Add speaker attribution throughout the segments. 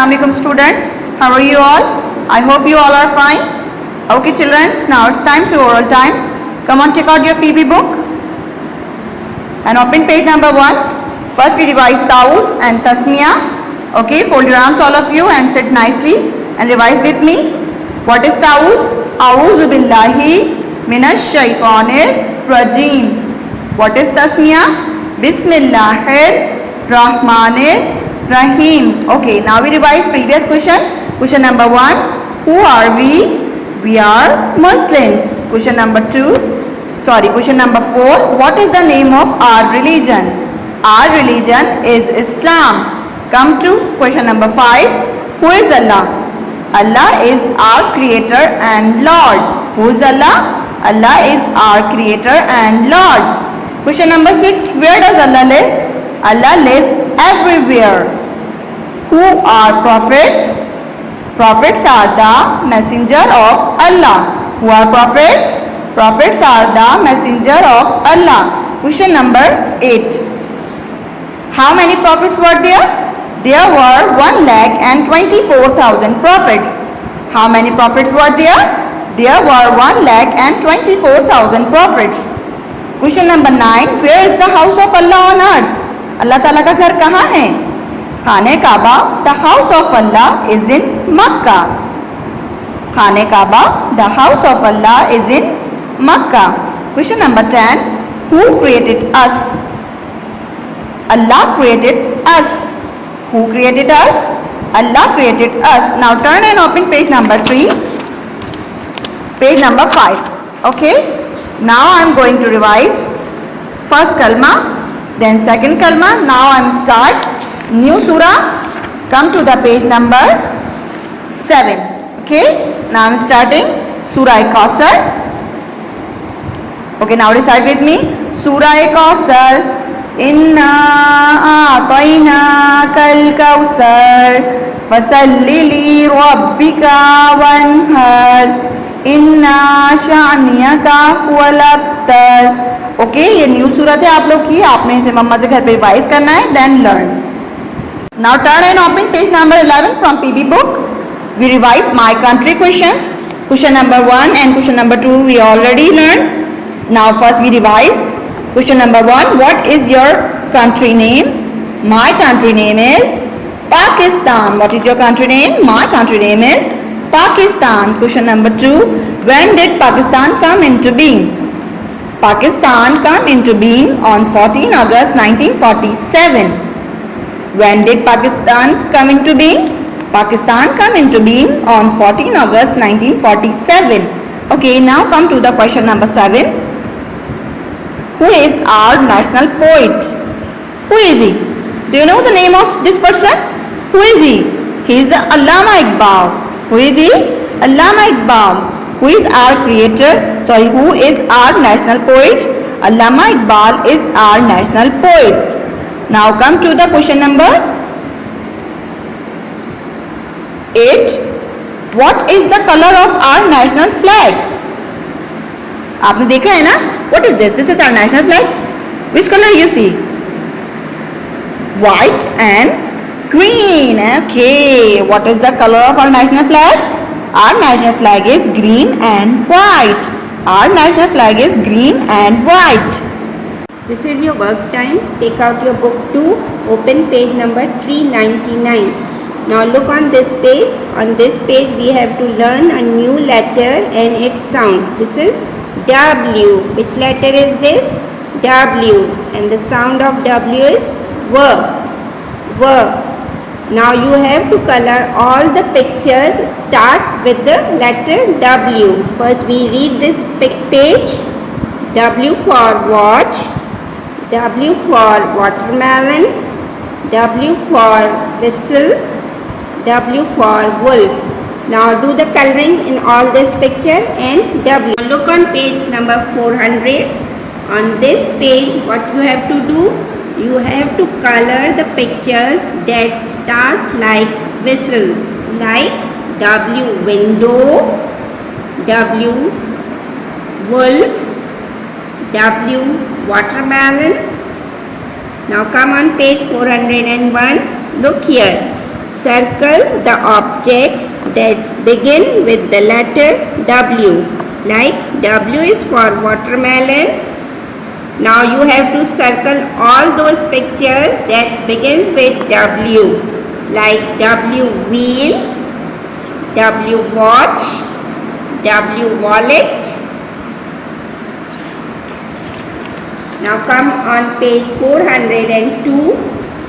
Speaker 1: Assalamualaikum students, how are you all? I hope you all are fine. Okay children, now it's time to oral time. Come on, take out your PB book and open page number 1. First we revise Taus and Tasmiya. Okay, fold your arms all of you and sit nicely and revise with me. What is Taus? A'udhu billahi minash shaitanir rajim. What is Tasmiya? Bismillahir Rahmanir Rahim. Okay, now we revise previous question. Question number 1. Who are we? We are Muslims. Question number 4. What is the name of our religion? Our religion is Islam. Come to question number 5. Who is Allah? Allah is our creator and Lord. Who is Allah? Allah is our creator and Lord. Question number 6. Where does Allah live? Allah lives everywhere. Who are prophets? Prophets are the messenger of Allah. Who are prophets? Prophets are the messenger of Allah. Question number 8. How many prophets were there? There were 1,24,000 prophets. How many prophets were there? There were 1,24,000 prophets. Question number 9. Where is the house of Allah on earth? Allah Ta'ala का घर कहाँ है? खाने काबा. The house of Allah is in Makkah. खाने काबा. The house of Allah is in Makkah. Question number 10. Who created us? Allah created us. Who created us? Allah created us. Now turn and open page number 3. Page number 5. Okay. Now I am going to revise first kalma, then second kalma. Now I am start new surah. Come to the page number 7. Okay. Now I am starting Surah Kausar. Okay. Now recite with me. Surah Kausar. Inna a'tayna kal kausar. Fasalli li rabbika wanhar. इन्ना Shania का हुवल अब्तर. Okay, ये new सूरत है आप लोग की. आपने इसे मम्मा से घर पे रिवाइज करना है, then learn. Now turn and open page number 11 from PB book. We revise my country questions. Question number 1 and question number 2 we already learn. Now first we revise question number 1. What is your country name? My country name is Pakistan. What is your country name? My country name is Pakistan. Question number 2. When did Pakistan come into being? Pakistan come into being on 14 August 1947. When did Pakistan come into being? Pakistan come into being on 14 August 1947. Okay, now come to the question number 7. Who is our national poet? Who is he? Do you know the name of this person? Who is he? He is the Allama Iqbal. Who is he? Allama Iqbal. Who is our creator? Who is our national poet? Allama Iqbal is our national poet. Now come to the question number 8. What is the color of our national flag? आपने देखा है ना? What is this? This is our national flag. Which color you see? White and green. Okay, what is the color of our national flag? Our national flag is green and white. Our national flag is green and white.
Speaker 2: This is your work time. Take out your book 2. Open page number 399. Now look on this page. On this page we have to learn a new letter and its sound. This is W. Which letter is this? W. And the sound of W is W. W. Now you have to color all the pictures. Start with the letter W. First we read this page. W for watch. W for watermelon. W for whistle. W for wolf. Now do the coloring in all this picture and W. Look on page number 400. On this page what you have to do? You have to color the pictures that start like whistle, like W window, W wolf, W watermelon. Now come on page 401. Look here. Circle the objects that begin with the letter W. Like W is for watermelon. Now you have to circle all those pictures that begins with W. Like W wheel, W watch, W wallet. Now come on page 402.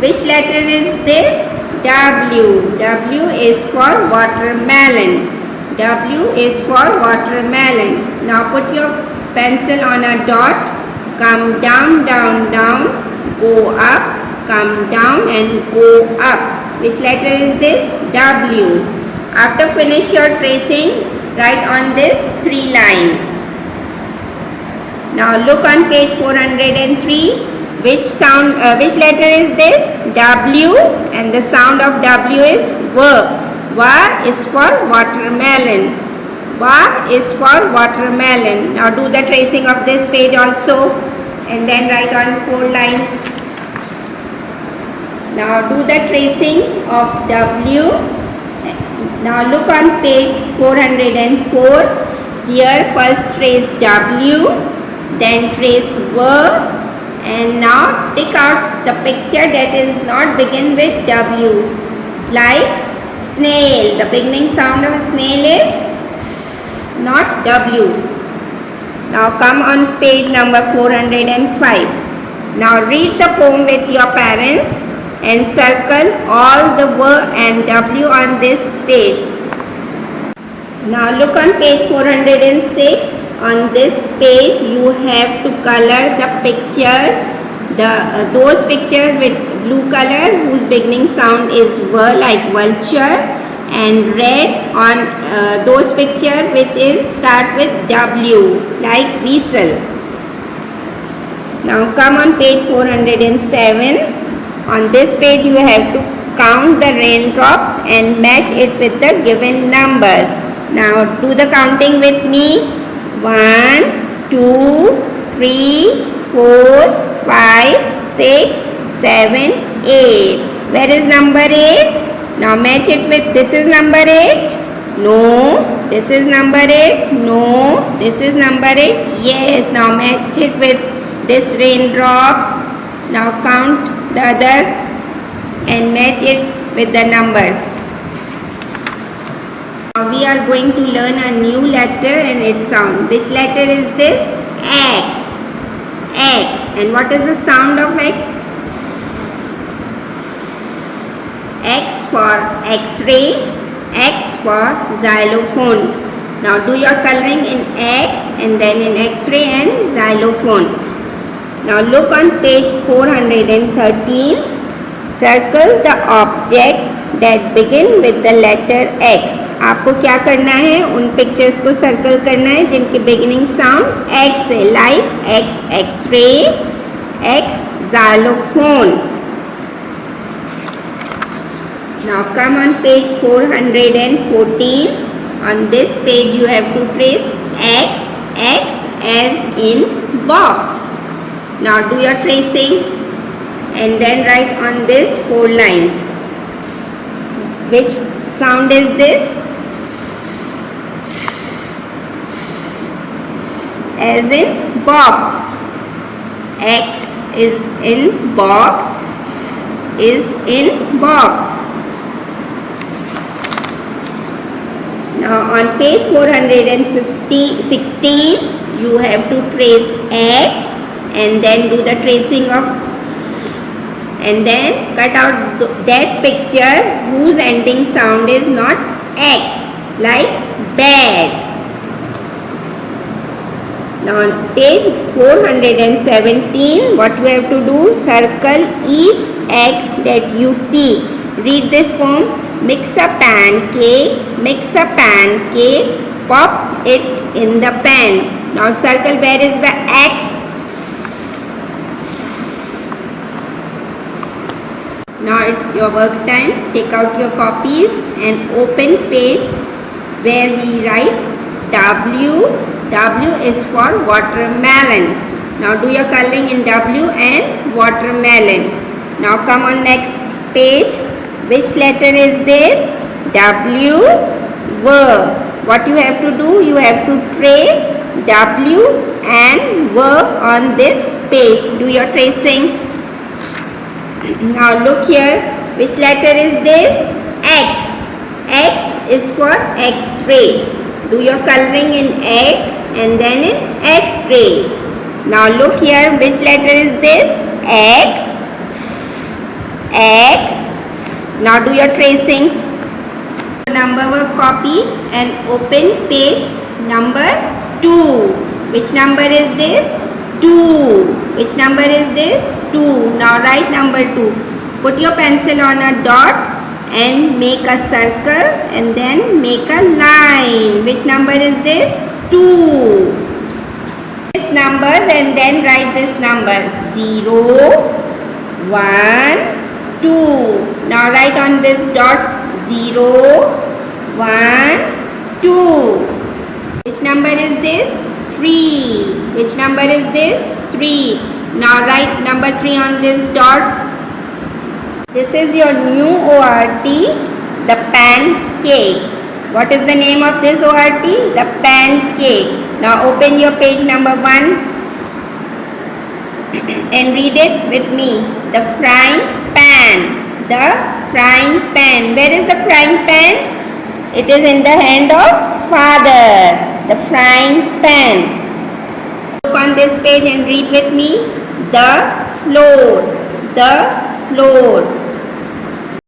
Speaker 2: Which letter is this? W. W is for watermelon. W is for watermelon. Now put your pencil on a dot. Come down, down, down. Go up. Come down and go up. Which letter is this? W. After finish your tracing, write on this 3 lines. Now look on page 403. Which letter is this? W, and the sound of W is W. W is for watermelon. W is for watermelon. Now do the tracing of this page also, and then write on 4 lines. Now do the tracing of W. Now look on page 404. Here first trace W, then trace W, and now take out the picture that is not begin with W. Like snail. The beginning sound of snail is S, not W. Now come on page number 405. Now read the poem with your parents and circle all the W and W on this page. Now look on page 406. On this page you have to color the pictures, those pictures with blue color whose beginning sound is V like vulture, and red on those pictures which is start with W like whistle. Now come on page 407. On this page you have to count the raindrops and match it with the given numbers. Now do the counting with me. 1, 2, 3, 4, 5, 6, 7, 8. Where is number 8? Now match it with, this is number 8. No. This is number 8. No. This is number 8. Yes. Now match it with this raindrops. Now count the other and match it with the numbers. Now we are going to learn a new letter and its sound. Which letter is this? X. X. And what is the sound of X? S. X for X-ray. X for xylophone. Now do your coloring in X and then in X-ray and xylophone. Now look on page 413. Circle the objects that begin with the letter X. आपको क्या करना है? उन pictures को circle करना है जिनके beginning sound X है. Like X X-ray, X xylophone. Now come on page 414. On this page you have to trace X, X as in box. Now do your tracing and then write on this 4 lines. Which sound is this? As in box. X is in box. Is in box. Now on page 416 you have to trace X and then do the tracing of and then cut out that picture whose ending sound is not X, like bad. Now on page 417 what you have to do? Circle each X that you see. Read this poem. Mix a pancake, pop it in the pan. Now circle where is the X. Now it's your work time. Take out your copies and open page where we write W. W is for watermelon. Now do your coloring in W and watermelon. Now come on next page. Which letter is this? W. W. What you have to do? You have to trace W and W on this page. Do your tracing. Now look here. Which letter is this? X. X is for X-ray. Do your coloring in X and then in X-ray. Now look here. Which letter is this? X. X. Now do your tracing. Number will copy and open page number 2. Which number is this? 2. Which number is this? 2. Now write number 2. Put your pencil on a dot and make a circle and then make a line. Which number is this? 2. This numbers and then write this number 0, 1, 2. Now write on this dots 0, 1, 2. Which number is this? 3. Which number is this? 3. Now write number 3 on this dots. This is your new ORT, the pancake. What is the name of this ORT? The pancake. Now open your page number 1 and read it with me. The frying pan. The frying pan. Where is the frying pan? It is in the hand of father. The frying pan. Look on this page and read with me. The floor. The floor.